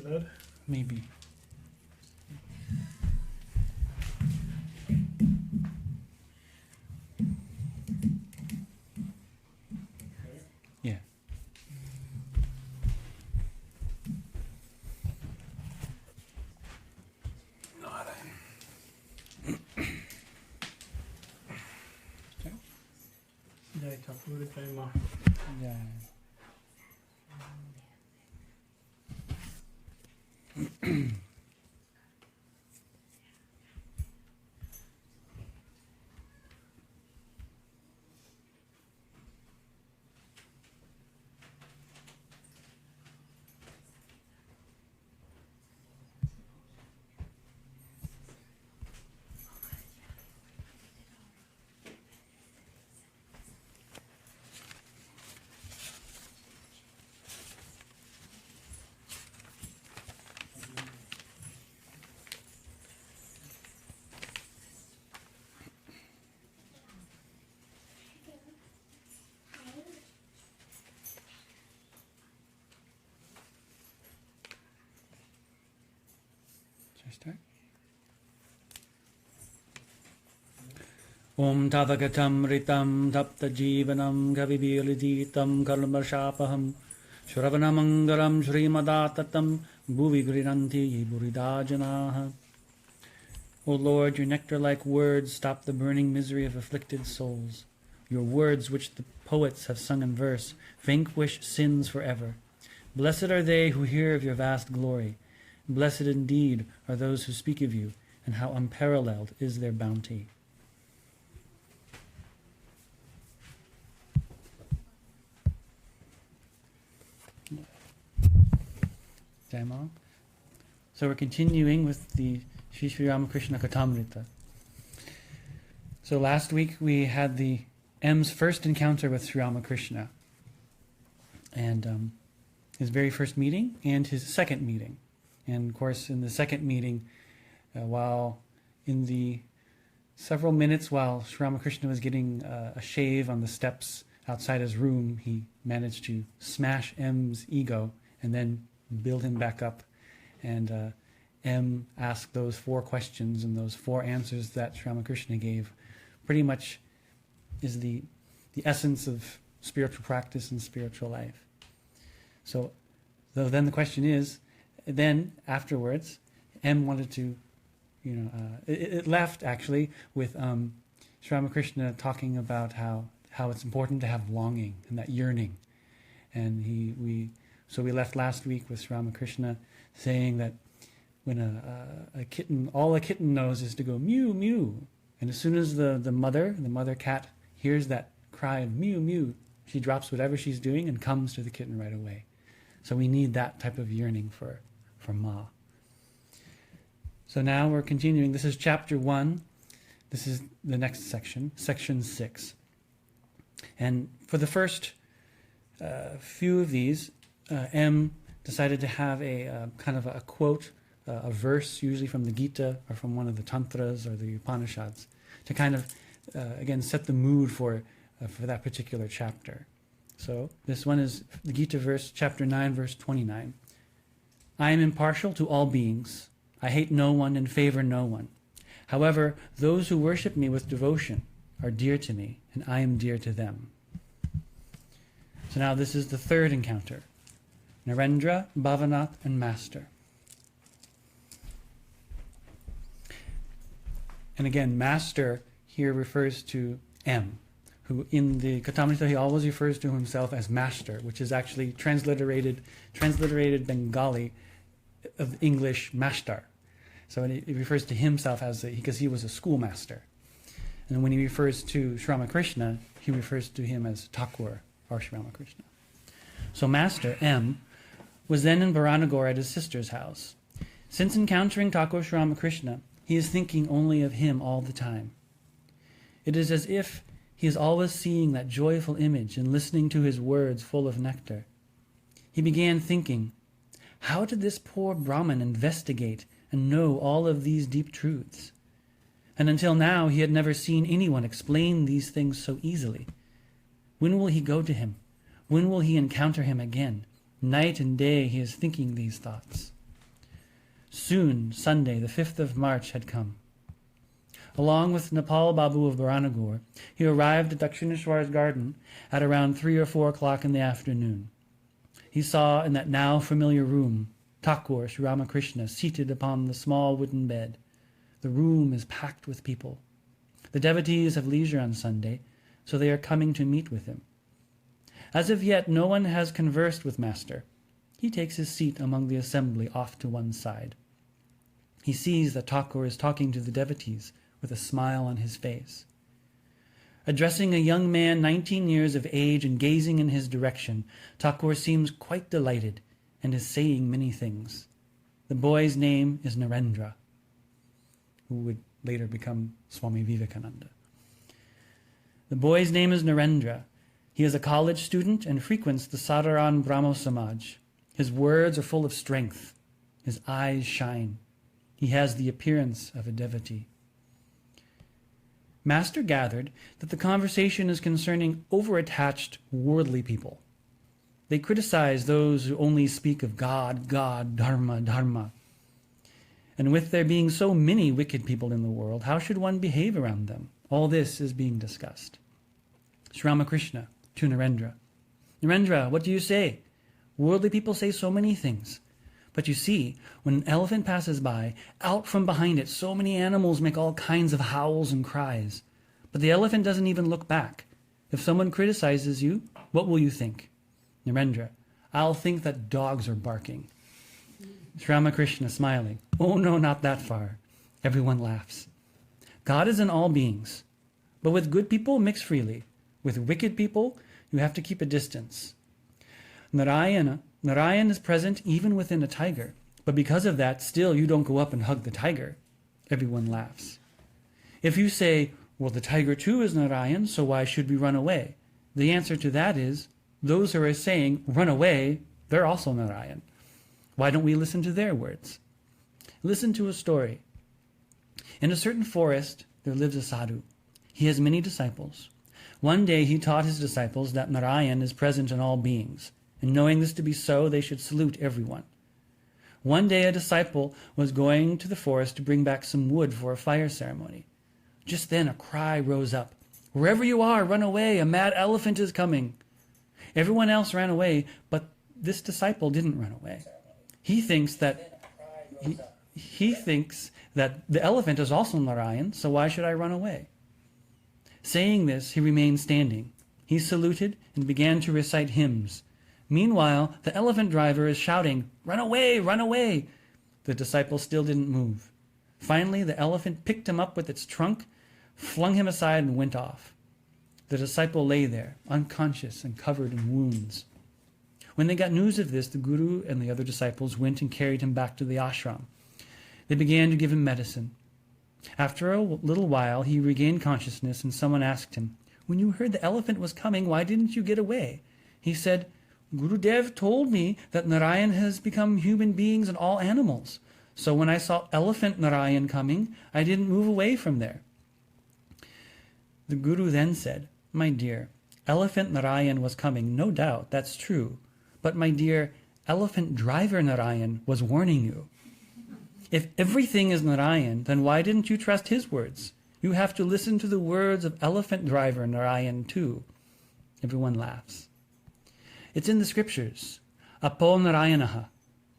loud? Maybe. Yeah. Jai Thakur, Jai Ma. Yeah. Start. Om Tata Kathamritam Tapta Jivanam Gavivirliditam Kalmashapaham Shravanamangalam Shrimadattatam Bhuvi Griranti Buridajanaha. O Lord, your nectar-like words stop the burning misery of afflicted souls. Your words, which the poets have sung in verse, vanquish sins forever. Blessed are they who hear of your vast glory. Blessed indeed are those who speak of you, and how unparalleled is their bounty. Jaima. So we're continuing with the Sri Ramakrishna Kathamrita. So last week we had the M's first encounter with Sri Ramakrishna, and his very first meeting and his second meeting. And of course, in the second meeting, while in the several minutes while Sri Ramakrishna was getting a shave on the steps outside his room, he managed to smash M's ego and then build him back up. And M asked those 4 questions, and those 4 answers that Sri Ramakrishna gave pretty much is the essence of spiritual practice and spiritual life. So then the question is, then afterwards, M wanted to, it left actually with Sri Ramakrishna talking about how it's important to have longing and that yearning. And so we left last week with Sri Ramakrishna saying that when a kitten, all a kitten knows is to go mew, mew. And as soon as the mother cat hears that cry of mew, mew, she drops whatever she's doing and comes to the kitten right away. So we need that type of yearning for Ma. So now we're continuing. This is chapter 1. This is the next section, section 6. And for the first few of these, M decided to have a kind of a quote, a verse, usually from the Gita or from one of the Tantras or the Upanishads, to kind of, again, set the mood for that particular chapter. So this one is the Gita verse, chapter 9, verse 29. I am impartial to all beings. I hate no one and favor no one. However, those who worship me with devotion are dear to me, and I am dear to them. So now this is the third encounter. Narendra, Bhavanath, and Master. And again, Master here refers to M, who in the Kathamrita he always refers to himself as Master, which is actually transliterated Bengali of English Mashtar. So he refers to himself as because he was a schoolmaster. And when he refers to Sri Ramakrishna, he refers to him as Thakur or Sri Ramakrishna. So Master M was then in Varanagore at his sister's house. Since encountering Thakur Sri Ramakrishna, he is thinking only of him all the time. It is as if he is always seeing that joyful image and listening to his words full of nectar. He began thinking, how did this poor Brahmin investigate and know all of these deep truths? And until now he had never seen anyone explain these things so easily. When will he go to him? When will he encounter him again? Night and day he is thinking these thoughts. Soon, Sunday, the 5th of March, had come. Along with Nepal Babu of Baranagur, he arrived at Dakshineshwar's garden at around 3 or 4 o'clock in the afternoon. He saw in that now familiar room Thakur Sri Ramakrishna seated upon the small wooden bed. The room is packed with people. The devotees have leisure on Sunday, so they are coming to meet with him. As of yet, no one has conversed with Master. He takes his seat among the assembly off to one side. He sees that Thakur is talking to the devotees with a smile on his face. Addressing a young man 19 years of age and gazing in his direction, Thakur seems quite delighted and is saying many things. The boy's name is Narendra, who would later become Swami Vivekananda. The boy's name is Narendra. He is a college student and frequents the Sadharan Brahmo Samaj. His words are full of strength. His eyes shine. He has the appearance of a devotee. Master gathered that the conversation is concerning over-attached worldly people. They criticize those who only speak of God, God, Dharma, Dharma. And with there being so many wicked people in the world, how should one behave around them? All this is being discussed. Sri Ramakrishna to Narendra. Narendra, what do you say? Worldly people say so many things. But you see, when an elephant passes by, out from behind it, so many animals make all kinds of howls and cries. But the elephant doesn't even look back. If someone criticizes you, what will you think? Narendra, I'll think that dogs are barking. Sri Ramakrishna smiling. Oh no, not that far. Everyone laughs. God is in all beings. But with good people, mix freely. With wicked people, you have to keep a distance. Narayan is present even within a tiger, but because of that, still you don't go up and hug the tiger. Everyone laughs. If you say, well, the tiger too is Narayan, so why should we run away? The answer to that is, those who are saying, run away, they're also Narayan. Why don't we listen to their words? Listen to a story. In a certain forest, there lives a sadhu. He has many disciples. One day he taught his disciples that Narayan is present in all beings, and knowing this to be so, they should salute everyone. One day a disciple was going to the forest to bring back some wood for a fire ceremony. Just then a cry rose up. Wherever you are, run away, a mad elephant is coming. Everyone else ran away, but this disciple didn't run away. He thinks that the elephant is also Narayan, so why should I run away? Saying this, he remained standing. He saluted and began to recite hymns. Meanwhile, the elephant driver is shouting, run away, run away. The disciple still didn't move. Finally, the elephant picked him up with its trunk, flung him aside, and went off. The disciple lay there, unconscious and covered in wounds. When they got news of this, the Guru and the other disciples went and carried him back to the ashram. They began to give him medicine. After a little while, he regained consciousness, and someone asked him, when you heard the elephant was coming, why didn't you get away? He said, Gurudev told me that Narayan has become human beings and all animals. So when I saw elephant Narayan coming, I didn't move away from there. The Guru then said, my dear, elephant Narayan was coming, no doubt, that's true. But my dear, elephant driver Narayan was warning you. If everything is Narayan, then why didn't you trust his words? You have to listen to the words of elephant driver Narayan too. Everyone laughs. It's in the scriptures. Apo Narayanaha.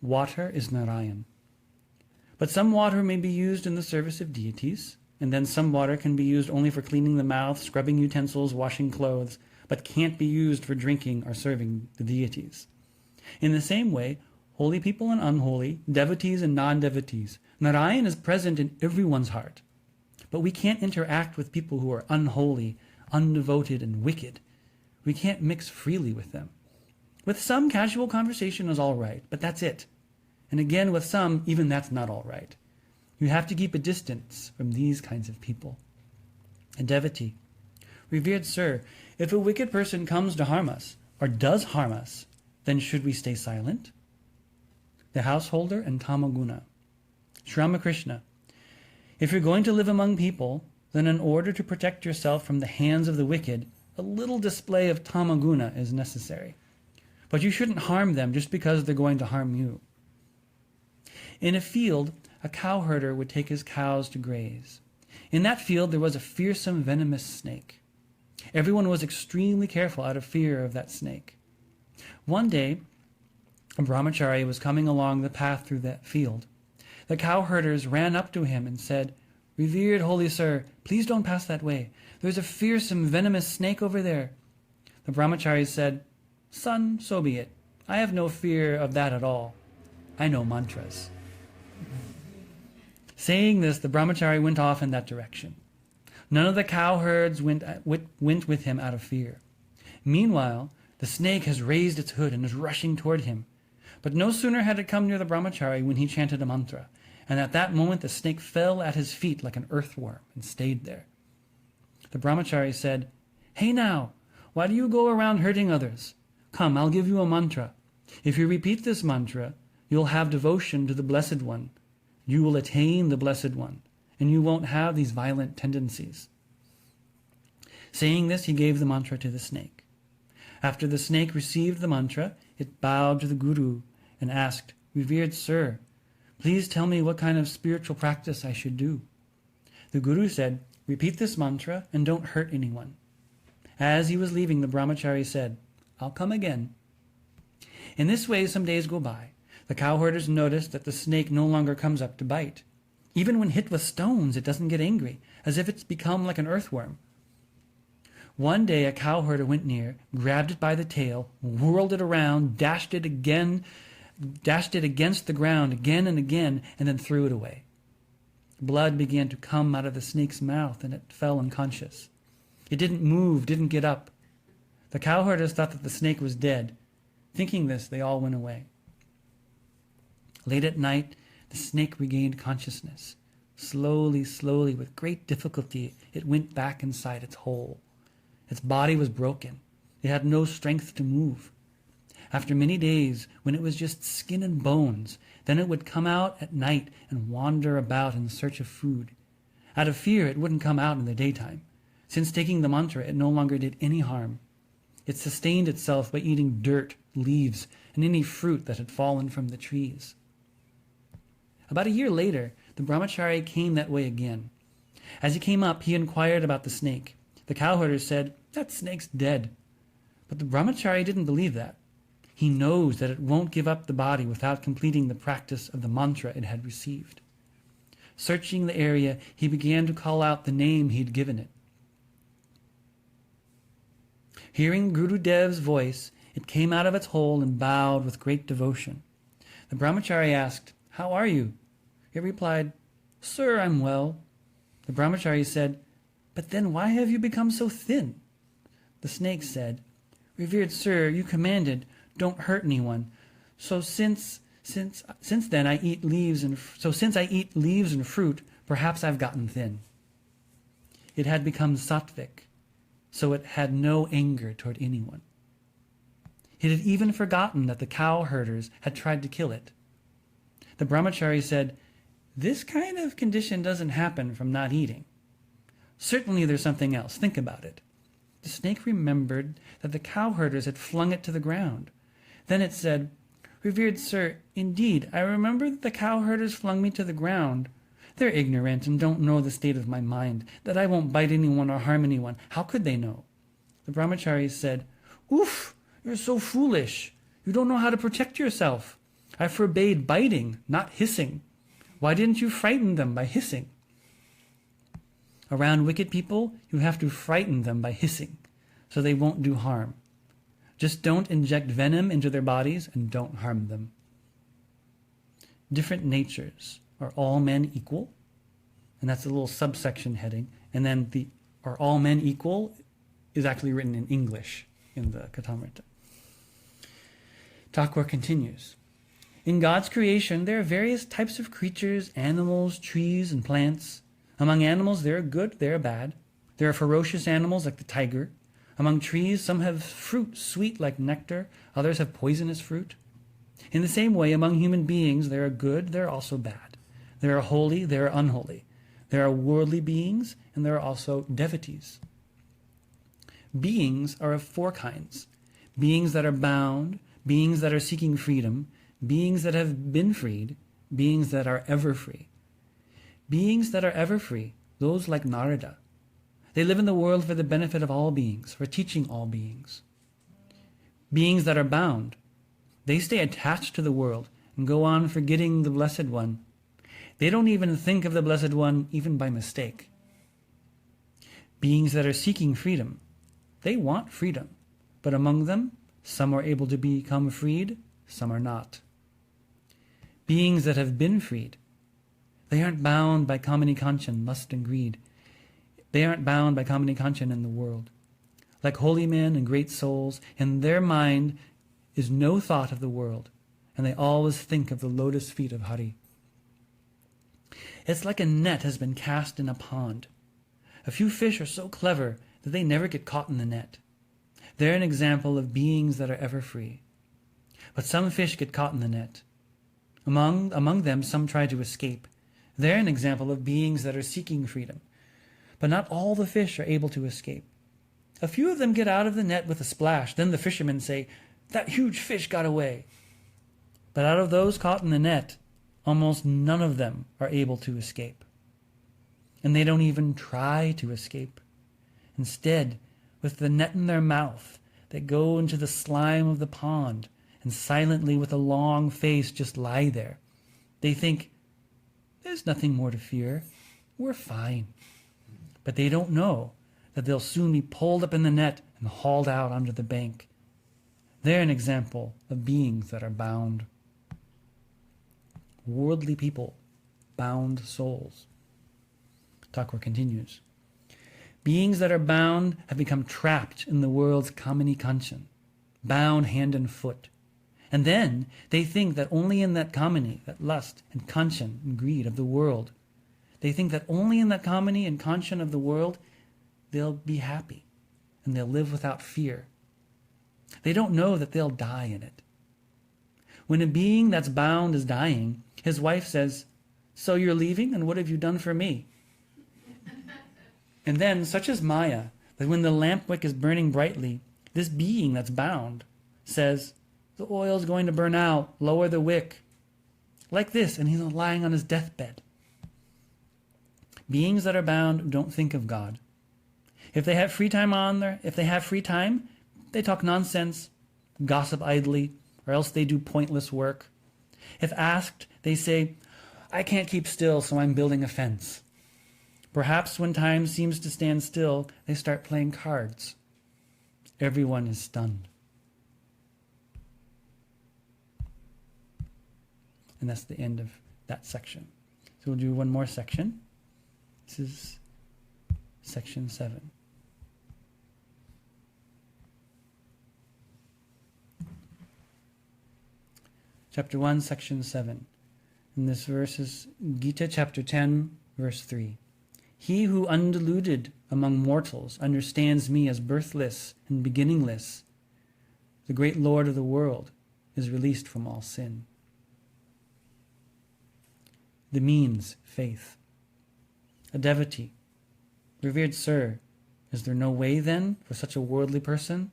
Water is Narayan. But some water may be used in the service of deities, and then some water can be used only for cleaning the mouth, scrubbing utensils, washing clothes, but can't be used for drinking or serving the deities. In the same way, holy people and unholy, devotees and non-devotees, Narayan is present in everyone's heart. But we can't interact with people who are unholy, undevoted, and wicked. We can't mix freely with them. With some, casual conversation is all right, but that's it. And again, with some, even that's not all right. You have to keep a distance from these kinds of people. A devotee. Revered sir, if a wicked person comes to harm us, or does harm us, then should we stay silent? The householder and Tamaguna. Sri Ramakrishna. If you're going to live among people, then in order to protect yourself from the hands of the wicked, a little display of Tamaguna is necessary. But you shouldn't harm them just because they're going to harm you. In a field, a cowherder would take his cows to graze. In that field there was a fearsome, venomous snake. Everyone was extremely careful out of fear of that snake. One day, a brahmachari was coming along the path through that field. The cowherders ran up to him and said, "Revered holy sir, please don't pass that way. There's a fearsome, venomous snake over there." The brahmachari said, "Son, so be it. I have no fear of that at all. I know mantras." Saying this, the brahmachari went off in that direction. None of the cowherds went with him out of fear. Meanwhile, the snake has raised its hood and is rushing toward him. But no sooner had it come near the brahmachari when he chanted a mantra, and at that moment the snake fell at his feet like an earthworm and stayed there. The brahmachari said, "Hey now, why do you go around hurting others? Come, I'll give you a mantra. If you repeat this mantra, you'll have devotion to the Blessed One. You will attain the Blessed One, and you won't have these violent tendencies." Saying this, he gave the mantra to the snake. After the snake received the mantra, it bowed to the Guru and asked, "Revered sir, please tell me what kind of spiritual practice I should do." The Guru said, "Repeat this mantra and don't hurt anyone." As he was leaving, the brahmachari said, "I'll come again." In this way, some days go by. The cowherders notice that the snake no longer comes up to bite. Even when hit with stones, it doesn't get angry, as if it's become like an earthworm. One day a cowherder went near, grabbed it by the tail, whirled it around, dashed it against the ground again and again, and then threw it away. Blood began to come out of the snake's mouth, and it fell unconscious. It didn't move, didn't get up. The cowherders thought that the snake was dead. Thinking this, they all went away. Late at night, the snake regained consciousness. Slowly, slowly, with great difficulty, it went back inside its hole. Its body was broken. It had no strength to move. After many days, when it was just skin and bones, then it would come out at night and wander about in search of food. Out of fear, it wouldn't come out in the daytime. Since taking the mantra, it no longer did any harm. It sustained itself by eating dirt, leaves, and any fruit that had fallen from the trees. About a year later, the brahmachari came that way again. As he came up, he inquired about the snake. The cowherder said, "That snake's dead." But the brahmachari didn't believe that. He knows that it won't give up the body without completing the practice of the mantra it had received. Searching the area, he began to call out the name he'd given it. Hearing Guru Dev's voice, it came out of its hole and bowed with great devotion. The brahmachari asked, "How are you?" It replied, "Sir, I'm well." The brahmachari said, "But then why have you become so thin?" The snake said, "Revered sir, you commanded, don't hurt anyone. So since then I eat leaves and fruit, perhaps I've gotten thin." It had become sattvic, so it had no anger toward anyone. It had even forgotten that the cow herders had tried to kill it. The brahmachari said, "This kind of condition doesn't happen from not eating. Certainly there's something else. Think about it." The snake remembered that the cowherders had flung it to the ground. Then it said, "Revered sir, indeed, I remember that the cowherders flung me to the ground. They're ignorant and don't know the state of my mind, that I won't bite anyone or harm anyone. How could they know?" The brahmachari said, "Oof, you're so foolish. You don't know how to protect yourself. I forbade biting, not hissing. Why didn't you frighten them by hissing?" Around wicked people, you have to frighten them by hissing, so they won't do harm. Just don't inject venom into their bodies and don't harm them. Different natures. Are all men equal? And that's a little subsection heading. And then the "Are all men equal?" is actually written in English in the Kathamrita. Thakur continues. In God's creation, there are various types of creatures, animals, trees, and plants. Among animals, there are good, there are bad. There are ferocious animals like the tiger. Among trees, some have fruit sweet like nectar, others have poisonous fruit. In the same way, among human beings, there are good, there are also bad. There are holy, there are unholy. There are worldly beings, and there are also devotees. Beings are of four kinds. Beings that are bound, beings that are seeking freedom, beings that have been freed, beings that are ever free. Beings that are ever free, those like Narada. They live in the world for the benefit of all beings, for teaching all beings. Beings that are bound, they stay attached to the world and go on forgetting the Blessed One. They don't even think of the Blessed One, even by mistake. Beings that are seeking freedom, they want freedom, but among them, some are able to become freed, some are not. Beings that have been freed, they aren't bound by kamini kanchan, lust and greed. They aren't bound by kamini kanchan in the world. Like holy men and great souls, in their mind is no thought of the world, and they always think of the lotus feet of Hari. It's like a net has been cast in a pond. A few fish are so clever that they never get caught in the net. They're an example of beings that are ever free. But some fish get caught in the net. Among them, some try to escape. They're an example of beings that are seeking freedom. But not all the fish are able to escape. A few of them get out of the net with a splash. Then the fishermen say, "That huge fish got away." But out of those caught in the net, almost none of them are able to escape. And they don't even try to escape. Instead, with the net in their mouth, they go into the slime of the pond and silently with a long face just lie there. They think, "There's nothing more to fear. We're fine." But they don't know that they'll soon be pulled up in the net and hauled out onto the bank. They're an example of beings that are bound. Worldly people, bound souls. Thakur continues. Beings that are bound have become trapped in the world's kamini kanchan, bound hand and foot. And then they think that only in that kamini, that lust and kanchan and greed of the world, they think that only in that kamini and kanchan of the world, they'll be happy and they'll live without fear. They don't know that they'll die in it. When a being that's bound is dying, his wife says, "So you're leaving, and what have you done for me?" And then, such is Maya, that when the lamp wick is burning brightly, this being that's bound says, "The oil's going to burn out, lower the wick." Like this, and he's lying on his deathbed. Beings that are bound don't think of God. If they have free time they talk nonsense, gossip idly, or else they do pointless work. If asked, they say, "I can't keep still, so I'm building a fence." Perhaps when time seems to stand still, they start playing cards. Everyone is stunned. And that's the end of that section. So we'll do one more section. This is section 7. Chapter 1, section 7. And this verse is Gita chapter 10, verse 3. He who undiluted among mortals understands me as birthless and beginningless. The great Lord of the world is released from all sin. The means, faith. A devotee. Revered Sir, is there no way then for such a worldly person?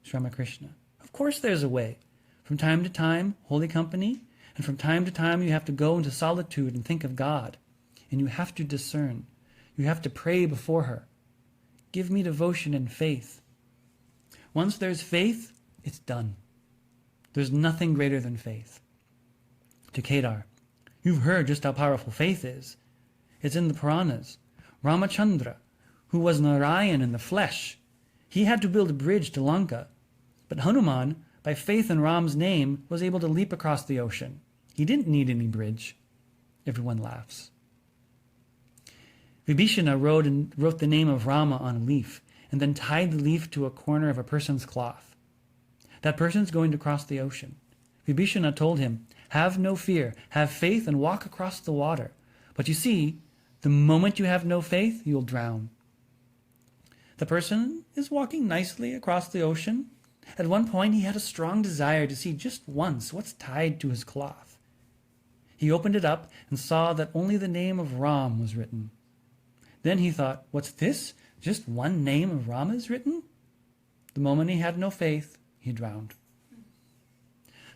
Sri Ramakrishna. Of course there's a way. From time to time, holy company, and from time to time you have to go into solitude and think of God. And you have to discern. You have to pray before her. Give me devotion and faith. Once there's faith, it's done. There's nothing greater than faith. To Kedar, you've heard just how powerful faith is. It's in the Puranas. Ramachandra, who was Narayan in the flesh, he had to build a bridge to Lanka. But Hanuman, by faith in Ram's name, was able to leap across the ocean. He didn't need any bridge. Everyone laughs. Vibhishana wrote the name of Rama on a leaf, and then tied the leaf to a corner of a person's cloth. That person's going to cross the ocean. Vibhishana told him, "Have no fear, have faith and walk across the water. But you see, the moment you have no faith, you'll drown." The person is walking nicely across the ocean. At one point, he had a strong desire to see just once what's tied to his cloth. He opened it up and saw that only the name of Ram was written. Then he thought, "What's this? Just one name of Rama is written?" The moment he had no faith, he drowned.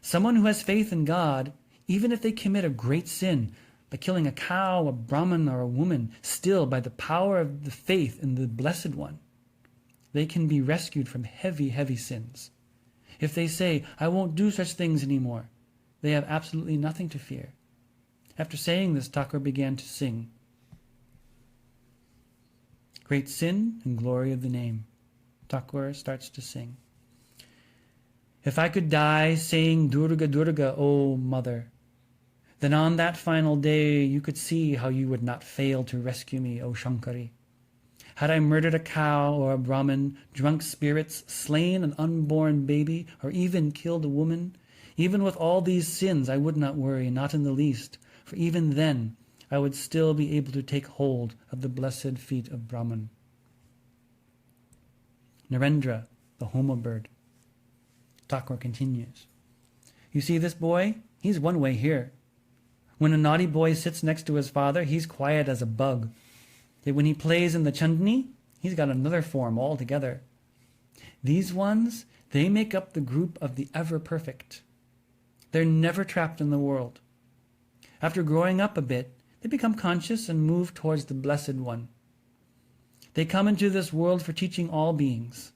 Someone who has faith in God, even if they commit a great sin by killing a cow, a Brahmin, or a woman, still by the power of the faith in the Blessed One, they can be rescued from heavy, heavy sins. If they say, I won't do such things anymore, they have absolutely nothing to fear. After saying this, Thakur began to sing. Great sin and glory of the name. Thakur starts to sing. If I could die saying Durga, Durga, O Mother, then on that final day you could see how you would not fail to rescue me, O Shankari. Had I murdered a cow or a Brahmin, drunk spirits, slain an unborn baby, or even killed a woman, even with all these sins I would not worry, not in the least, for even then I would still be able to take hold of the blessed feet of Brahman. Narendra, the Homa bird. Thakur continues. You see this boy? He's one way here. When a naughty boy sits next to his father, he's quiet as a bug. Yet when he plays in the chandni, he's got another form altogether. These ones, they make up the group of the ever-perfect. They're never trapped in the world. After growing up a bit, they become conscious and move towards the Blessed One. They come into this world for teaching all beings.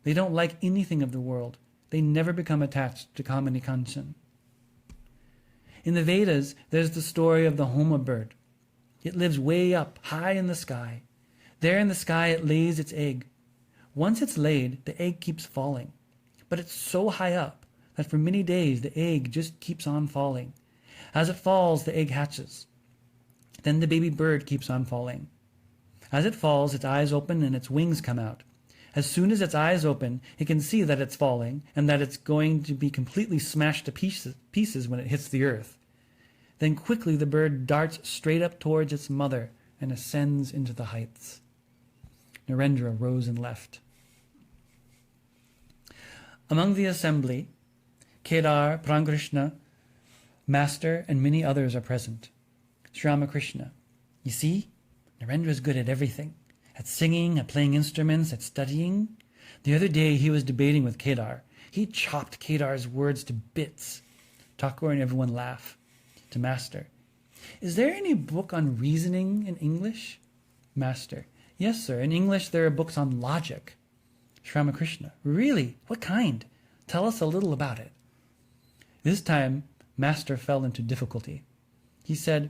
They don't like anything of the world. They never become attached to Kamini Kanchan. In the Vedas, there's the story of the Homa bird. It lives way up, high in the sky. There in the sky it lays its egg. Once it's laid, the egg keeps falling. But it's so high up that for many days the egg just keeps on falling. As it falls, the egg hatches. Then the baby bird keeps on falling. As it falls, its eyes open and its wings come out. As soon as its eyes open, it can see that it's falling and that it's going to be completely smashed to pieces when it hits the earth. Then quickly the bird darts straight up towards its mother and ascends into the heights. Narendra rose and left. Among the assembly, Kedar, Ramakrishna, Master, and many others are present. Sri Ramakrishna, you see, Narendra is good at everything. At singing, at playing instruments, at studying. The other day he was debating with Kedar. He chopped Kedar's words to bits. Thakur and everyone laugh. To Master, is there any book on reasoning in English? Master, yes, sir. In English there are books on logic. Sri Ramakrishna, really? What kind? Tell us a little about it. This time, Master fell into difficulty. He said,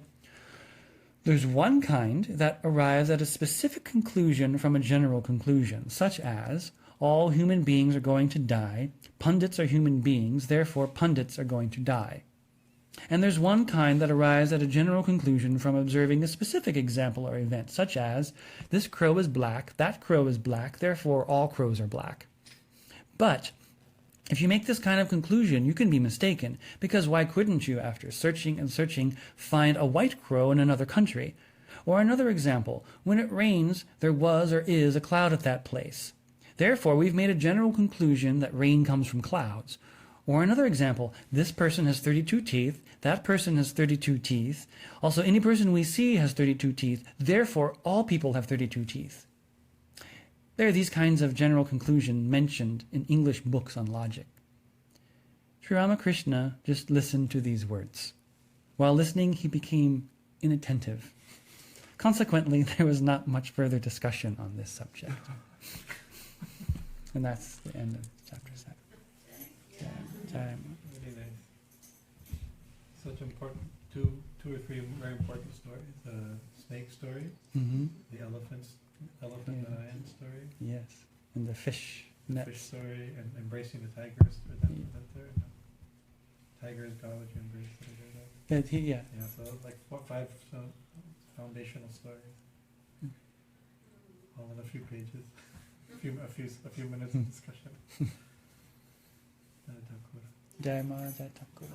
there's one kind that arrives at a specific conclusion from a general conclusion, such as, all human beings are going to die, pundits are human beings, therefore pundits are going to die. And there's one kind that arrives at a general conclusion from observing a specific example or event, such as, this crow is black, that crow is black, therefore all crows are black. But if you make this kind of conclusion, you can be mistaken, because why couldn't you, after searching and searching, find a white crow in another country? Or another example, when it rains, there was or is a cloud at that place. Therefore, we've made a general conclusion that rain comes from clouds. Or another example, this person has 32 teeth, that person has 32 teeth. Also, any person we see has 32 teeth. Therefore, all people have 32 teeth. There are these kinds of general conclusions mentioned in English books on logic. Sri Ramakrishna just listened to these words. While listening, he became inattentive. Consequently, there was not much further discussion on this subject. And that's the end of chapter 7. Really nice. Such important, two or three very important stories. The snake story, the elephant lion story. Yes, and the fish nets. Fish story, and embracing the tigers. Tigers, God, would you embrace the tiger? Yeah. Yeah, so like 5 foundational stories. All in a few pages. A few minutes of discussion. Jai Ma, Jai Thakur.